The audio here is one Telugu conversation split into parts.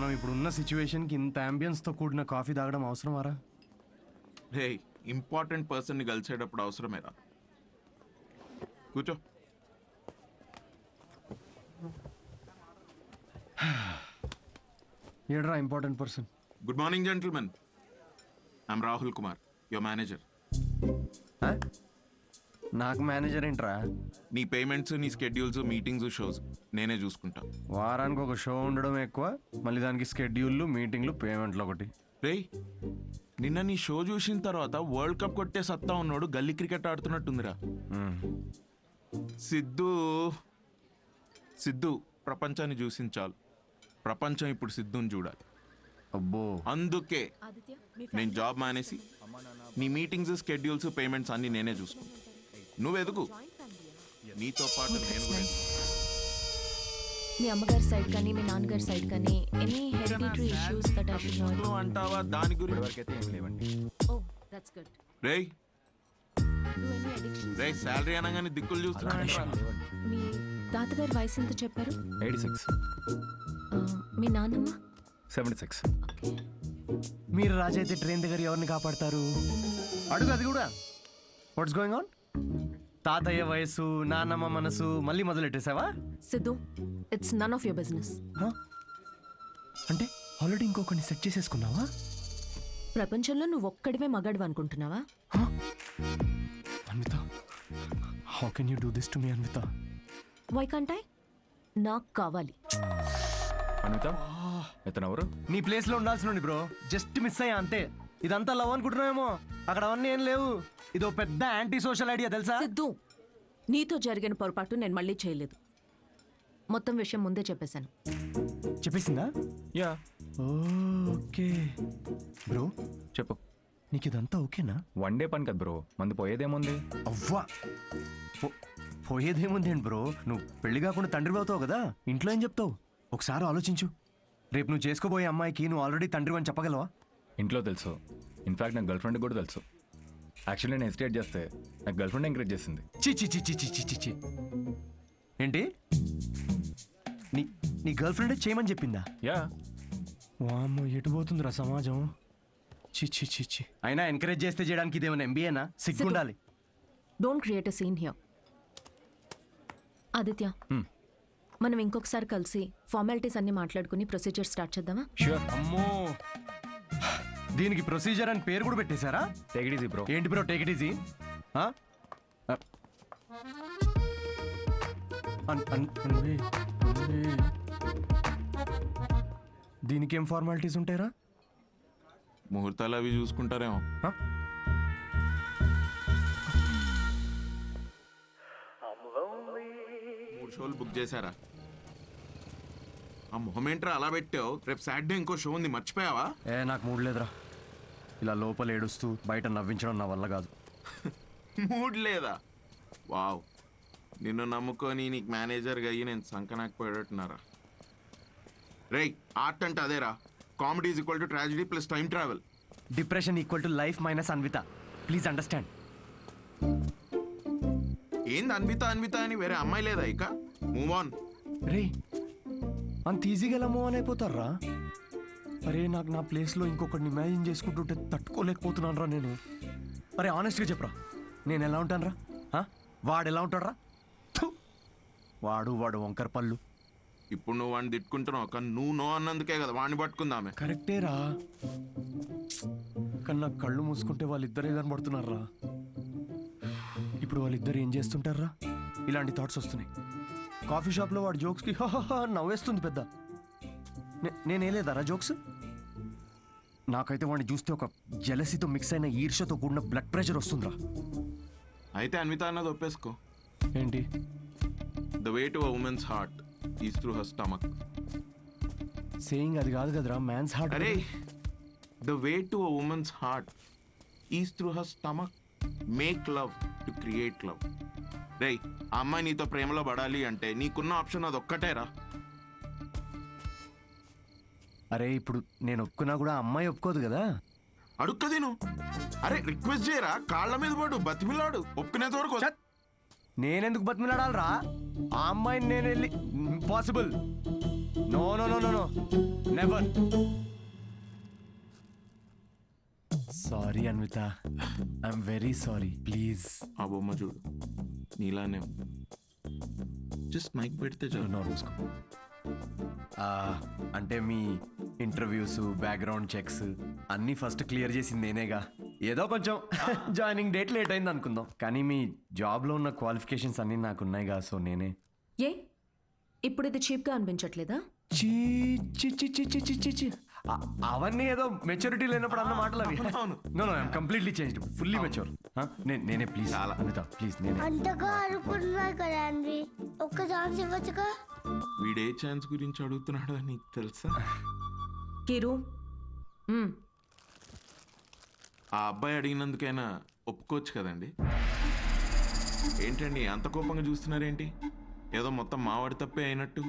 మనం ఇప్పుడున్న సిచ్యువేషన్కి ఇంత అంబియన్స్తో కూడిన కాఫీ తాగడం అవసరమారా? రే ఇంపార్టెంట్ పర్సన్ని కలిసేటప్పుడు అవసరమేరా. కూర్చో. ఏడ్రా important person? Good morning gentlemen, I'm Rahul Kumar, your manager. నాకు మేనేజర్ ఏంట్రా? నీ పేమెంట్స్, నీ స్కెడ్యూల్స్, మీటింగ్స్, షోస్ నేనే చూసుకుంటా. వారానికి ఒక షో ఉండడం ఎక్కువ, మళ్ళీ దానికి స్కెడ్యూల్లు, మీటింగ్లు, పేమెంట్లు ఒకటి. రే నిన్న నీ షో చూసిన తర్వాత వరల్డ్ కప్ కొట్టే సత్తా ఉన్నాడు గల్లీ క్రికెట్ ఆడుతున్నట్టుందిరా. సిద్ధు ప్రపంచాన్ని చూసింది చాలు, ప్రపంచం ఇప్పుడు సిద్ధుని చూడాలి. అబ్బో, అందుకే నేను జాబ్ మానేసి నీ మీటింగ్స్, స్కెడ్యూల్స్, పేమెంట్స్ అన్ని నేనే చూసుకుంటా. నువ్వు ఎదుగు, నీతో పాటు నేను కూడా ఎదుగు. మీ అమ్మగారి సైడ్ కానీ మీ నాన్నగారి సైడ్ కానీ any hereditary issues that I should know? అంటావా దాని గురించి? వరకైతే ఏం లేవండి. Oh that's good. రేయ్ డు ఎనీ అడిక్షన్స్? రే శాలరీ అనగానే దిక్కులు చూస్తున్నా. మీ తాతగారి వయసు ఎంత చెప్పారు? 86. మీ నాన్నమ్మ? 76. ఓకే. మీరు రాజు అయితే ట్రైన్ దగ్గర ఎవరిని కాపాడతారు? అడుగు అది కూడా. What's going on? తాతయ్య వయసు, నాన్నమ్మ మనసు మళ్ళీ మొదలెట్టేసావా? Siddhu, it's none of your business. అంటే ఆల్రెడీ ఇంకొకరిని సెట్ చేసేసుకున్నావా? ప్రపంచంలో నువ్వు ఒక్కడివే మగాడు అనుకుంటున్నావా? Anvitha, how can you do this to me Anvitha? Why can't I? నాకు కావాలి. అనిత, ఇతనెవరు? నీ ప్లేస్ లో ఉండాల్సిన బ్రో, జస్ట్ మిస్ అయ్యా అంతే. ఇదంతా లవ్ అనుకుంటున్నావేమో, అక్కడ అవన్నీ ఏం లేవు. ఇదో పెద్ద యాంటీ సోషల్ ఐడియా తెలుసా? సిద్ధు, నీతో జరిగిన పొరపాటు నేను మళ్ళీ చేయలేదు. మొత్తం విషయం ముందే చెప్పేశాను. చెప్పేసిందా? యా. ఓకే బ్రో, చెప్పు. నీకు ఇదంతా ఓకేనా? వన్ డే పని కదా బ్రో, మంది పోయేదేముంది? అవ్వా, పోయేదేముంది ఏంటి బ్రో, నువ్వు పెళ్లి కాకుండా తండ్రి అవుతావు కదా, ఇంట్లో ఏం చెప్తావు? ఒకసారి ఆలోచించు. రేపు నువ్వు చేసుకోబోయే అమ్మాయికి నువ్వు ఆల్రెడీ తండ్రి అని చెప్పగలవా? ఇంట్లో తెలుసు, ఇన్ఫాక్ట్ నాకు గర్ల్ ఫ్రెండ్ కూడా తెలుసు. యాక్చువల్లీ నేను హెసిటేట్ చేస్తే నాకు గర్ల్ ఫ్రెండ్ ఎంకరేజ్ చేసింది. చి చి చి చి చి చి చి చి. ఏంటి, నీ నీ గర్ల్ ఫ్రెండ్ చేయమని చెప్పిందా? యా. వామ్మో, ఎటు పోతుందిరా సమాజం. చి చి చి చి. అయినా ఎంకరేజ్ చేస్తే చేయడానికి ఇదేమైనా ఎంబీఏనా? సిగ్గుండాలి. Don't create a scene here. Aditya, మనం ఇంకొకసారి కలిసి ఫార్మాలిటీస్ అన్ని మాట్లాడుకుని ప్రొసీజర్ స్టార్ట్ చేద్దామా? ష్యూర్. అమ్మో, దీనికి ప్రొసీజర్ అని పేరు కూడా పెట్టేశారా? Take it easy bro. ఏంటి బ్రో టేక్ ఇట్ ఈజీ? దీనికి ఏం ఫార్మాలిటీస్ ఉంటాయరా? ముహూర్తాలు అవి చూసుకుంటారేమో. మూడు షోలు బుక్ చేశారా? ఆ మొహమేంట్రా అలా పెట్టావు? రేపు సాటర్డే ఇంకో షో ఉంది, మర్చిపోయావా? నాకు మూడ్ లేదురా. ఇలా లోపల ఏడుస్తూ బయట నవ్వించడం నా వల్ల కాదు. మూడ్ లేదా? వావ్, నిన్ను నమ్ముకొని నీకు మేనేజర్గా అయ్యి నేను సంకనాకపోయేటట్టున్నారా? రేయ్, ఆర్ట్ అంటే అదేరా. Comedy is equal to tragedy plus time travel. Depression equal to life minus Anvitha. Please understand. ఏంది అన్విత అన్విత అని వేరే అమ్మాయి లేదా ఇక? Move on. రే, అంత ఈజీగా ఎలా మూవ్ ఆన్ అయిపోతారా? అరే, నాకు నా ప్లేస్లో ఇంకొకరిని ఇమాజిన్ చేసుకుంటుంటే తట్టుకోలేకపోతున్నాను రా నేను. అరే ఆనెస్ట్గా చెప్పరా, నేను ఎలా ఉంటాను రా? వాడు ఎలా ఉంటాడు రా? వాడు వంకర పళ్ళు. ఇప్పుడు నువ్వు వాడిని తిట్టుకుంటున్నావు, కానీ నువ్వు నో అన్నందుకే కదా వాడిని పట్టుకుందామే. కరెక్టే రా, కానీ నాకు కళ్ళు మూసుకుంటే వాళ్ళిద్దరే కనబడుతున్నారా. ఇప్పుడు వాళ్ళిద్దరు ఏం చేస్తుంటారా? ఇలాంటి థాట్స్ వస్తున్నాయి. కాఫీ షాప్లో వాడు జోక్స్కి నవ్వేస్తుంది పెద్ద. నేనేలేదారా జోక్స్? నాకైతే వాడిని చూస్తే ఒక జెలసీతో మిక్స్ అయిన ఈర్ష్యతో కూడిన బ్లడ్ ప్రెషర్ వస్తుందిరా. అయితే అన్విత అన్నది ఒప్పేసుకో. ఏంటి? The way to a women's heart is through her stomach. Saying అది కాదు కదరా, మ్యాన్స్ హార్ట్. అరే, the way to a women's heart is through her stomach. Make love to create love. రేయ్, ఆ అమ్మాయి నీతో ప్రేమలో పడాలి అంటే నీకున్న ఆప్షన్ అది ఒక్కటేరా. అరే, ఇప్పుడు నేను ఒప్పుకున్నా కూడా అమ్మాయి ఒప్పుకోదు కదా. అడుక్కది నువ్వు. అరే రిక్వెస్ట్ చేయరా, కాళ్ళ మీద పడు, బతిమిలాడు, ఒప్పుకునేంత వరకు. నేనెందుకు బతిమిలాడాలరా? ఆ అమ్మాయిని నేను వెళ్ళి impossible. No no no no no never. Sorry Anvitha, I'm very sorry, please. ఆ బొమ్మ చూడు, నీలానే జస్ట్ మైక్ పెడితే చాలు. నో మూసుకో. అంటే మీ ఇంటర్వ్యూస్, బ్యాక్గ్రౌండ్ చెక్స్ అన్నీ ఫస్ట్ క్లియర్ చేసింది నేనేగా. ఏదో కొంచెం జాయినింగ్ డేట్ లేట్ అయింది అనుకుందాం, కానీ మీ జాబ్లో ఉన్న క్వాలిఫికేషన్స్ అన్నీ నాకు ఉన్నాయిగా, సో నేనే. ఏ ఇప్పుడు ఇది చీప్గా అనిపించట్లేదా? చీ చి చి చి చి చి చి చి. అవన్నీ ఏదో మెచ్యూరిటీ లేనప్పుడు అన్న మాటలు అవి. అవును. No no I'm completely changed, fully mature. నేనే ప్లీజ్ చాలా. అనిత ప్లీజ్ నేనే. అంతగా అనుకుంటున్నారు కదా అండి, ఒక్క ఛాన్స్ ఇవ్వచ్చుగా. వీడే ఛాన్స్ గురించి అడుగుతున్నాడు అని నీకు తెలుసా? కిరు ఆ అబ్బాయి అడిగినందుకైనా ఒప్పుకోవచ్చు కదండి. ఏంటండి అంత కోపంగా చూస్తున్నారేంటి? ఏదో మొత్తం మావాడి తప్పే అయినట్టు.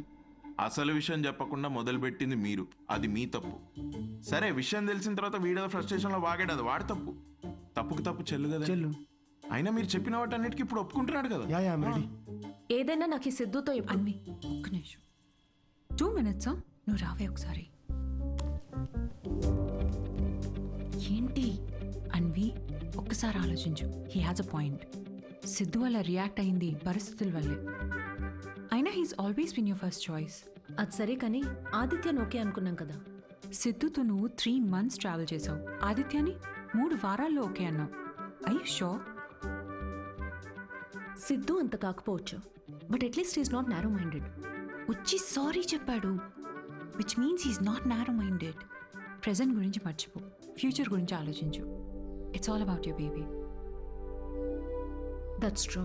అసలు విషయం చెప్పకుండా మొదలుపెట్టింది మీరు, అది మీ తప్పు. సరే, విషయం తెలిసిన తర్వాత వీడేదో ఫ్రస్ట్రేషన్లో వాగాడు, అది వాడి తప్పు. తప్పుకు తప్పు చెల్లు కదా చెల్లు. అయినా మీరు చెప్పిన వాటన్నిటికీ ఇప్పుడు ఒప్పుకుంటున్నాడు కదా. Yeah I'm ready. ఏదైనా నాకు ఈ సిద్ధుతో అన్వి ఒక్క నిమిషం, 2 minutes. నువ్వు రావే ఒకసారి. ఏంటి అన్వి, ఒక్కసారి ఆలోచించు. He has a point. Siddhu వల్ల రియాక్ట్ అయింది పరిస్థితుల వల్లే. అయినా he's always been your first choice. అది సరే, కానీ ఆదిత్యను ఓకే అనుకున్నాం కదా. సిద్ధుతో నువ్వు 3 months ట్రావెల్ చేసావు, ఆదిత్యని 3 వారాల్లో ఓకే అన్నావు. I you sure? సిద్ధు అంత కాకపోవచ్చు, but at least is not narrow minded. వచ్చి సారీ చెప్పాడు, which means he's not narrow minded. Present గురించి మర్చిపో, ఫ్యూచర్ గురించి ఆలోచించు. It's all about your baby. That's true.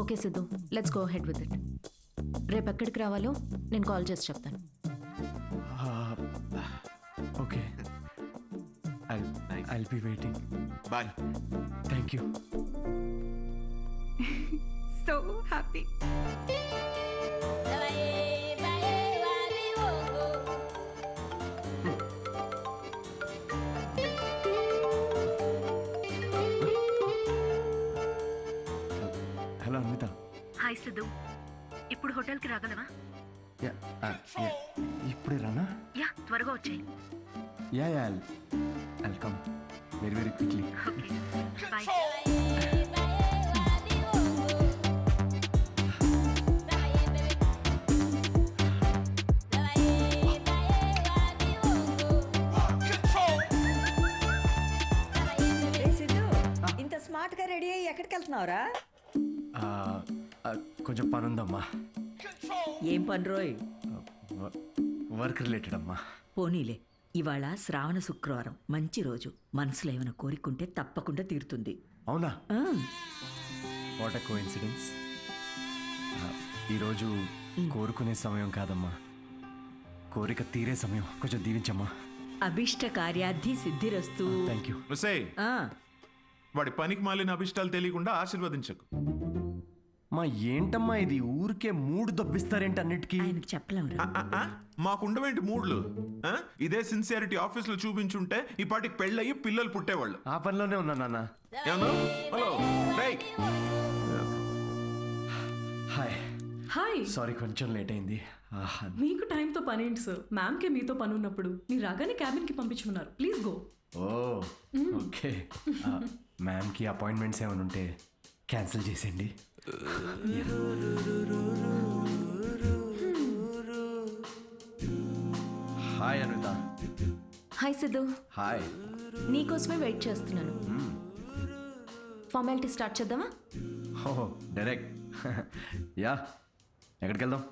Okay Siddhu, let's go head with it. రేపు ఎక్కడికి రావాలో నేను కాల్ చేసి చెప్తాను. Okay, I'll be waiting. Bye. Thank you. So happy. Hello Anvitha. Hi Siddhu, ఇప్పుడు హోటల్కి రాగలవా? ఇప్పుడే రానా? యా, త్వరగా వచ్చాయి. Yeah yeah I'll come very very quickly. Okay bye. ఇంత స్మార్ట్ గా రెడీ అయ్యి ఎక్కడికి వెళ్తున్నావురా? కొంచెం పని ఉందమ్మా. ఏం పని రోయ్? వర్క్ రిలేటెడ్ అమ్మా. పోనీలే, ఇవాళ శ్రావణ శుక్రవారం, మంచి రోజు. మనసులో ఏమైనా కోరికుంటే తప్పకుండా తీరుతుంది. అవునా? ఆ, వాట్ ఎ కోఇన్సిడెన్స్. ఈరోజు కోరుకునే సమయం కాదమ్మా, కోరిక తీరే సమయం. కొంచెం దీవించమ్మా. అభిష్ట కార్యార్థి సిద్ధిరస్తు. Thank you. ఆ, వాడి పనికి మాలిన అభిష్టాలు తెలియకుండా ఆశీర్వదించకు. మా ఏంటమ్మా ఇది, ఊరికే మూడు దొబ్బిస్తారేంటి అన్నిటికీ? ఆయనకు చెప్పలేమురా. మాకుండవేంటి మూడ్లు? ఆ? ఇదే సిన్సియారిటీ ఆఫీస్ లో చూపించుంటే ఈ పాటికి పెళ్ళయి పిల్లలు పుట్టేవాళ్ళు. ఆ పనిలోనే ఉన్నా నాన్న. ఏమన్నా? హలో రేయ్. హాయ్. హాయ్, సారీ కొంచెం లేట్ అయింది. మీకు టైంతో పని ఏంటి సార్? మ్యామ్కే మీతో పని ఉన్నప్పుడు మీరు రాగానే క్యాబిన్కి పంపించమన్నారు. Please go. Oh okay. మ్యామ్కి అపాయింట్మెంట్స్ ఏమైనా ఉంటే క్యాన్సిల్ చేసేయండి. Hi Anitha. Hi Siddhu, hi. నీకోసమే వెయిట్ చేస్తున్నాను. ఫార్మాలిటీ స్టార్ట్ చేద్దామా? ఓహో డైరెక్ట్. యా, ఎక్కడికి వెళ్దాం?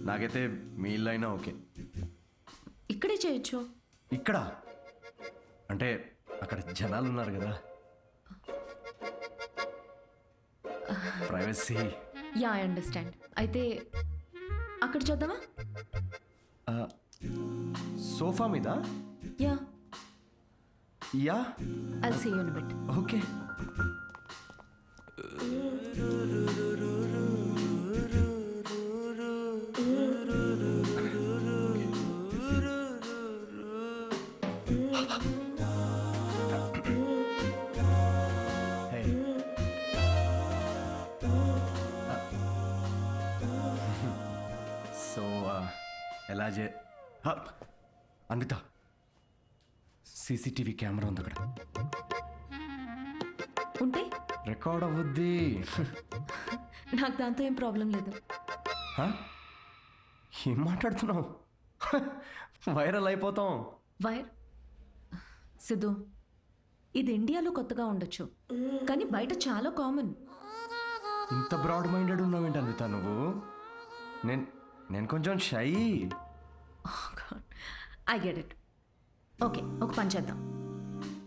నాకైతే మీ ఇల్లు అయినా ఓకే. ఇక్కడే చేయొచ్చు. ఇక్కడ అంటే అక్కడ జనాలు ఉన్నారు కదా, ప్రైవసీ. Yeah, I understand. అయితే అక్కడ చేద్దామా? సోఫా మీద? Yeah, yeah, I'll see you in a bit. Okay. Hey. ఎలా అన్విత, సీసీటీవీ కెమెరా ఉంది అక్కడ. ఉంటే రికార్డ్ అవ్వద్ది. నాకు దాంతో ఏం ప్రాబ్లం లేదు. హ? ఏం మాట్లాడుతున్నావు? వైరల్ అయిపోతాం. వైర్ సిద్ధు, ఇది ఇండియాలో కొత్తగా ఉండొచ్చు, కానీ బయట చాలా కామన్. ఇంత బ్రాడ్ మైండెడ్ ఉన్నావేంటి అన్విత నువ్వు? నేను కొంచెం shy. I get it. Okay, ఒక పని చేద్దాం.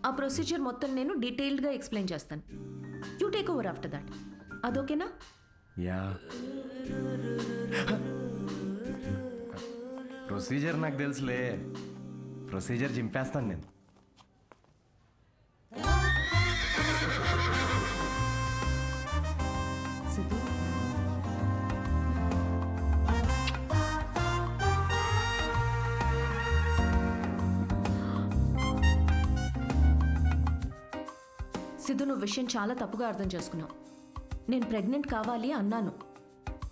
ఆ ప్రొసీజర్ మొత్తం నేను డీటెయిల్డ్గా ఎక్స్ప్లెయిన్ చేస్తాను. You take over after that. అదోకేనా? యా. ప్రొసీజర్ నాకు తెలుసులే. ప్రొసీజర్ చింపేస్తాను నేను. సిద్ధు, సిద్ధు, నువ్వు విషయం చాలా తప్పుగా అర్థం చేసుకున్నావు. నేను ప్రెగ్నెంట్ కావాలి అన్నాను,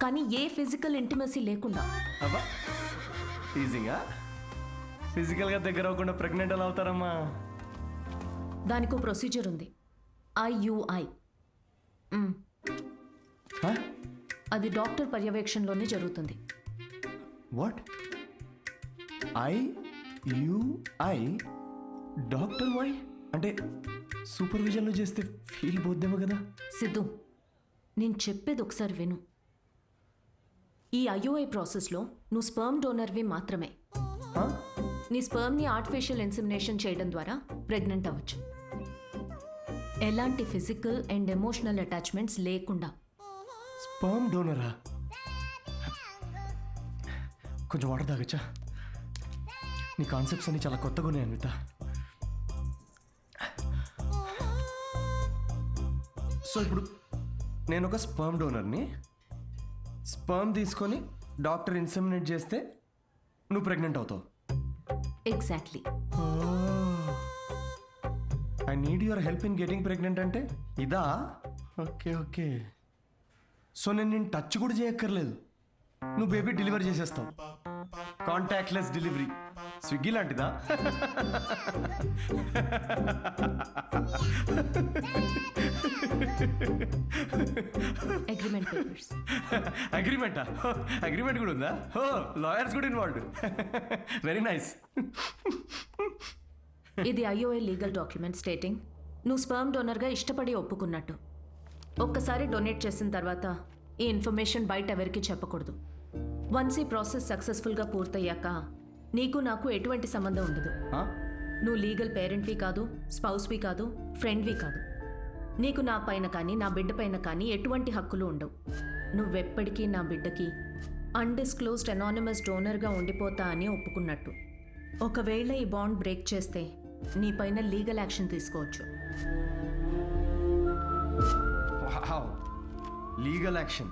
కానీ ఏ ఫిజికల్ ఇంటిమసీ లేకుండా. అబ్బా, ఈజీగా ఫిజికల్గా దగ్గర అవ్వకుండా ప్రెగ్నెంట్ ఎలా అవుతారమ్మా? దానికో ప్రొసీజర్ ఉంది, IUI. అది డాక్టర్ పర్యవేక్షణలోనే జరుగుతుంది. వాట్? IUI? డాక్టర్ వై అంటే సూపర్విజన్లో చేస్తే ఫీల్ పోద్దేమో కదా? సిద్ధు, నేను చెప్పేది ఒకసారి విను. ఈ IUI ప్రాసెస్లో నువ్వు స్పర్మ్ డోనర్వి మాత్రమే. నీ స్పర్మ్ని ఆర్టిఫిషియల్ ఇన్సెమినేషన్ చేయడం ద్వారా ప్రెగ్నెంట్ అవ్వచ్చు, ఎలాంటి ఫిజికల్ అండ్ ఎమోషనల్ అటాచ్మెంట్స్ లేకుండా. స్పర్మ్ డోనరా? కొంచెం వాటర్ తాగచ్చా? నీ కాన్సెప్ట్స్ అన్ని చాలా కొత్తగా ఉన్నాయి అన్విత. సో ఇప్పుడు నేను ఒక స్పర్మ్ డోనర్ని. స్పర్మ్ తీసుకొని డాక్టర్ ఇన్సెమినేట్ చేస్తే నువ్వు ప్రెగ్నెంట్ అవుతావు. Exactly. I need your help in getting pregnant అంటే ఇదా? Okay okay. సో నేను టచ్ కూడా చేయక్కర్లేదు, నువ్వు బేబీ డెలివరీ చేసేస్తావు. Contactless delivery. స్విగ్గీ లాంటిదా? Agreement papers. అగ్రిమెంటా? అగ్రిమెంట్ కూడా ఉందా? ఓ, లాయర్స్ కూడా ఇన్వాల్వ్డ్. Very nice. ఇది IUI లీగల్ డాక్యుమెంట్ స్టేటింగ్ నువ్వు స్పర్మ్ డోనర్గా ఇష్టపడి ఒప్పుకున్నట్టు. ఒక్కసారి డొనేట్ చేసిన తర్వాత ఈ ఇన్ఫర్మేషన్ బయట ఎవరికి చెప్పకూడదు. వన్స్ ఈ ప్రాసెస్ సక్సెస్ఫుల్గా పూర్తయ్యాక నీకు నాకు ఎటువంటి సంబంధం ఉండదు. నువ్వు లీగల్ పేరెంట్వి కాదు, స్పౌస్వి కాదు, ఫ్రెండ్వి కాదు. నీకు నా పైన కానీ నా బిడ్డ పైన కానీ ఎటువంటి హక్కులు ఉండవు. నువ్వెప్పటికీ నా బిడ్డకి అన్డిస్క్లోజ్డ్ అనానిమస్ డోనర్గా ఉండిపోతా అని ఒప్పుకున్నట్టు. ఒకవేళ ఈ బాండ్ బ్రేక్ చేస్తే నీ పైన లీగల్ యాక్షన్ తీసుకోవచ్చు. Legal action?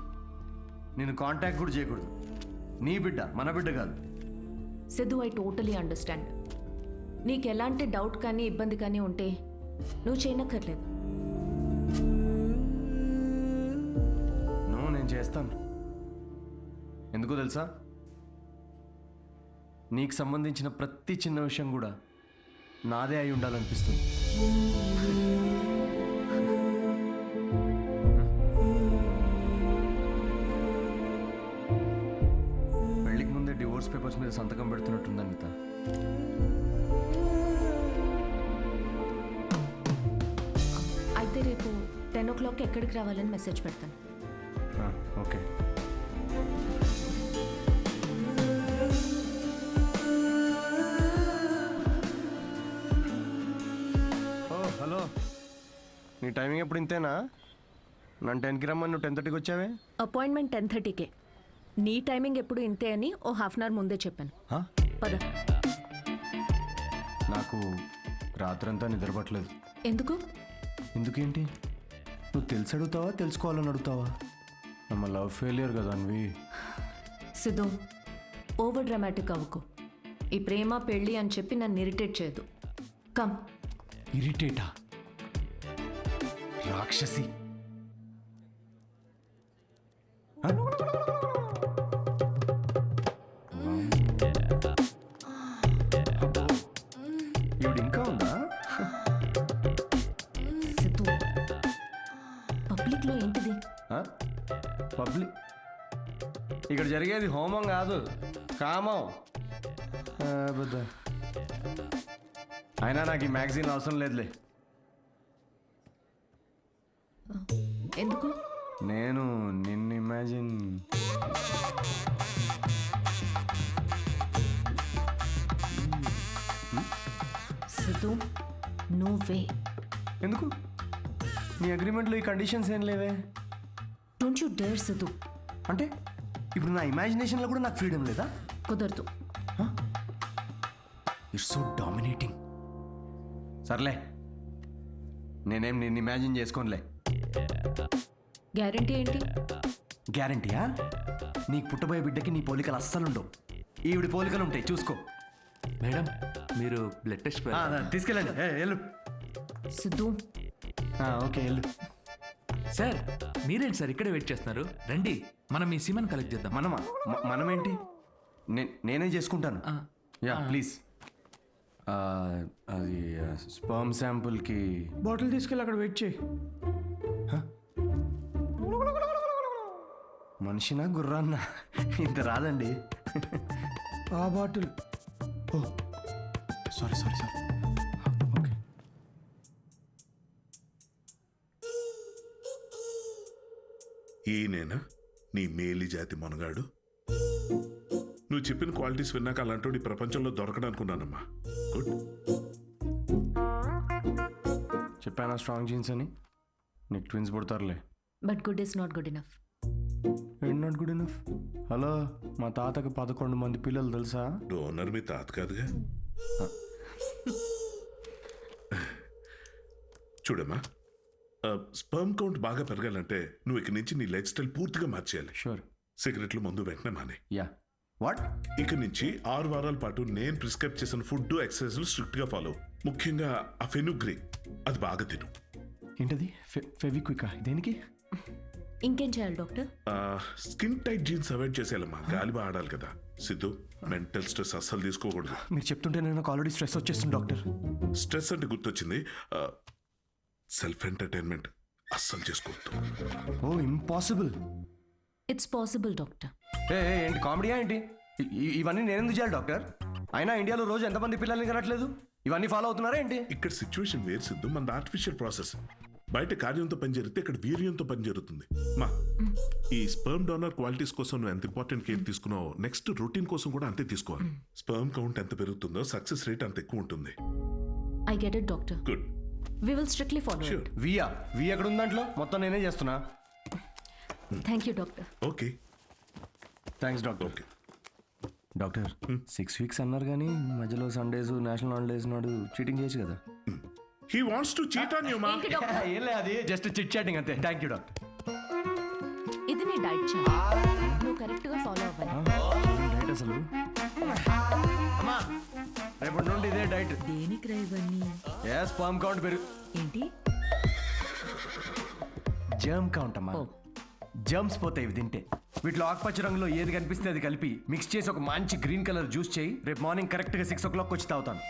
నేను కాంటాక్ట్ కూడా చేయకూడదు? నీ బిడ్డ మన బిడ్డ కాదు. Siddhu, I totally understand. నీకు ఎలాంటి డౌట్ కానీ ఇబ్బంది కానీ ఉంటే నువ్వు చేయనక్కర్లేదు. నేను చేస్తాను. ఎందుకో తెలుసా? నీకు సంబంధించిన ప్రతి చిన్న విషయం కూడా నాదే అయి ఉండాలనిపిస్తుంది. పెళ్ళికి ముందే డివోర్స్ పేపర్స్ మీద సంతకం పెడుతున్నట్టుంది అనిత. అయితే రేపు 10 o'clock ఎక్కడికి రావాలని మెసేజ్ పెడతాను. ఓకే. హలో, నీ టైమింగ్ ఎప్పుడు ఇంతేనా? నన్ను 10కి రమ్మని నువ్వు 10:30కి వచ్చావే. అపాయింట్మెంట్ 10:30కే. నీ టైమింగ్ ఎప్పుడు ఇంతే అని ఓ హాఫ్ అన్ అవర్ ముందే చెప్పాను. పద. నాకు రాత్రంతా నిద్రపట్టలేదు. ఎందుకు? ఎందుకేంటి? నువ్వు తెలిసి అడుగుతావా, తెలుసుకోవాలని అడుగుతావా? నమ్మ లవ్ ఫెయిలియర్ కదా అన్వి. సిద్ధు, ఓవర్ డ్రామాటిక్ అవ్వకు. ఈ ప్రేమ పెళ్ళి అని చెప్పి నన్ను ఇరిటేట్ చేయదు. కమ్. ఇరిటేటా? రాక్షసి. పబ్లిక్ ఇక్కడ జరిగేది హోమం కాదు, కామం. బుద్ధ అయినా నాకు ఈ మ్యాగజైన్ అవసరం లేదులే. ఎందుకు? నేను నిన్ను ఇమాజిన్ సిద్ధు, నువ్వే. ఎందుకు? నీ అగ్రిమెంట్లో ఈ కండిషన్స్ ఏం లేవే. Don't you dare Siddhu. అంటే ఇప్పుడు నా ఇమాజినేషన్లో కూడా నాకు ఫ్రీడమ్ లేదా? కుదరదు. It's so dominating. సర్లే, నేనేం నిన్ను ఇమాజిన్ చేసుకోనులే. గ్యారంటీ ఏంటి? గ్యారంటీయా? నీకు పుట్టబోయే బిడ్డకి నీ పోలికలు అస్సలుండవు. ఈవిడి పోలికలు ఉంటాయి, చూసుకో. మేడం మీరు బ్లడ్ టెస్ట్ తీసుకెళ్ళండి. వెళ్ళు. సిద్ధు, ఓకే వెళ్ళు. సార్ మీరేంటి సార్ ఇక్కడే వెయిట్ చేస్తున్నారు? రండి మనం మీ సిమన్ కలెక్ట్ చేద్దాం. మనమేంటి? నేనే చేసుకుంటాను. Yeah please. అది స్పర్మ్ శాంపుల్కి బాటిల్ తీసుకెళ్ళి అక్కడ వెయిట్ చేయి. మనిషినా గుర్రాన్న? ఇంత రాదండి. ఆ బాటిల్. ఓ సారీ ఓకే. ఈయనేనా నీ మేలి జాతి మనగాడు? నువ్వు చెప్పిన క్వాలిటీస్ విన్నాక అలాంటి ఈ ప్రపంచంలో దొరకడనుకున్నానమ్మా. గుడ్. చెప్పానా స్ట్రాంగ్ జీన్స్ అని? నీకు ట్విన్స్ పుడతారులే. But good is not good enough. ఏంటి నాట్ గుడ్ ఇనఫ్? హలో, మా తాతకి 11 మంది పిల్లలు తెలుసా? డోనర్ మీ తాత కాదుగా. చూడమ్మా, స్పర్మ్ కౌంట్ బాగా పెరగాలంటే నువ్వు ఇక నుంచి నీ లైఫ్ స్టైల్ పూర్తిగా మార్చేయాలి. షూర్. సిగరెట్లు మందు వెంటనే మానే. యా. వాట్? ఇక నుంచి 6 వారాల పాటు నేను ప్రిస్క్రైబ్ చేసిన ఫుడ్ ఎక్సర్సైజ్లు స్ట్రిక్ట్ గా ఫాలో. ముఖ్యంగా ఆ ఫెనుగ్రీ అది బాగా తిను. ఏంటది? ఫెవిక్వికా? దేనికి? ఇంకేం చేయాలి doctor? Skin tight jeans avoid చేసేయాలమ్మా. గాలి బాగా ఆడాలి కదా. సిద్ధు, మెంటల్ స్ట్రెస్ అస్సలు తీసుకోకూడదు. మీరు చెప్తుంటే నేను ఆల్రెడీ స్ట్రెస్ వచ్చేస్తుంది డాక్టర్. స్ట్రెస్ అంటే గుర్తొచ్చింది, సెల్ఫ్ ఎంటర్టైన్మెంట్ అస్సలు చేసుకోవద్దు. Oh impossible. It's possible doctor. ఏంటి కామెడీయా ఏంటి? ఇవన్నీ నేను ఎందుకు చేయాలి డాక్టర్? అయినా ఇండియాలో రోజు ఎంతమంది పిల్లల్ని కనట్లేదు? ఇవన్నీ ఫాలో అవుతున్నారా ఏంటి? ఇక్కడ సిచ్యువేషన్ వేరు సిద్ధు, మన ఆర్టిఫిషియల్ ప్రాసెస్. బయట కార్యంతో పని జరిగితే ఇక్కడ వీర్యంతో పని జరుగుతుంది. మా ఈ స్పర్మ్ డోనర్ క్వాలిటీస్ కోసం నువ్వు ఎంత ఇంపార్టెంట్ కేర్ తీసుకున్నావో నెక్స్ట్ రొటీన్ కోసం కూడా అంతే తీసుకోవాలి. స్పర్మ్ కౌంట్ ఎంత పెరుగుతుందో సక్సెస్ రేట్ అంత ఎక్కువ ఉంటుంది. I get it doctor. Good. We will strictly follow it. We ఎక్కడ ఉంది దాంట్లో? మొత్తం నేనే చేస్తున్నా. Thank you doctor. Okay, thanks doctor. Okay doctor 6 weeks అన్నారు కానీ మధ్యలో సండేస్ నేషనల్ హాలిడేస్ నాడు చీటింగ్ చేయొచ్చు కదా? He wants to cheat on you మా. ఏం లేదు, అది జస్ట్ చిట్ చాటింగ్ అంతే. Thank you doctor. ఇది నీ డైట్ చార్ట్, నువ్వు కరెక్ట్గా ఫాలో అవ్వాలి. డైట్ అసలు అమ్మా, రేపటి నుండి ఇదే డైట్. దేనికి రా ఇవన్నీ? స్పర్మ్ కౌంట్ పెరుగు. ఏంటి? జర్మ్ కౌంట్ అమ్మా. జర్మ్స్ పోతాయి ఇవి తింటే. వీటిలో ఆకుపచ్చ రంగులో ఏది కనిపిస్తే అది కలిపి మిక్స్ చేసి ఒక మంచి గ్రీన్ కలర్ జ్యూస్ చేయి. రేపు మార్నింగ్ కరెక్ట్గా 6 o'clock వచ్చి తాగుతాను.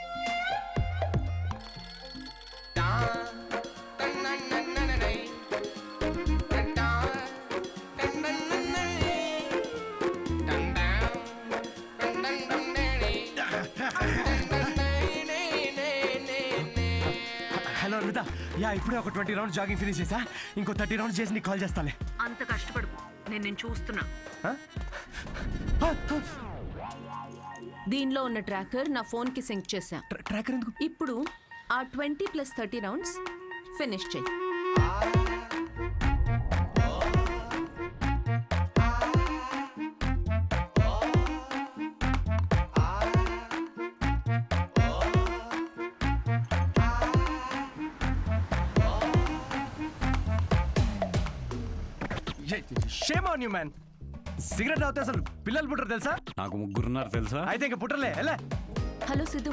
హలో అనిత, ఇప్పుడే ఒక 20 rounds జాగింగ్ ఫినిష్ చేసా. ఇంకో 30 rounds చేసి నీకు కాల్ చేస్తాలే. అంత కష్టపడు, నేను చూస్తున్నా. దీనిలో ఉన్న ట్రాకర్ నా ఫోన్ కి సింక్ చేశా. ట్రాకర్ ఎందుకు? ఇప్పుడు ఆ 20 + 30 rounds ఫినిష్ చేయి. Shame on you man. Cigarette తాగితే అసలు పిల్లలు పుట్టరు తెలుసా? నాకు 3 ఉన్నారు తెలుసా? అయితే ఇంక పుట్టలే. ఎలా? హలో సిద్ధు,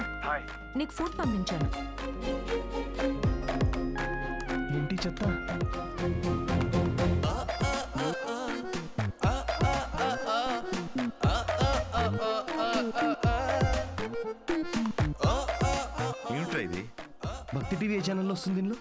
నీకు ఫుడ్ పంపించాను. ఏంటి చెత్త? ఏమిట్రా ఇది? భక్తి టీవీ ఛానల్లో వస్తుంది దీనిలో.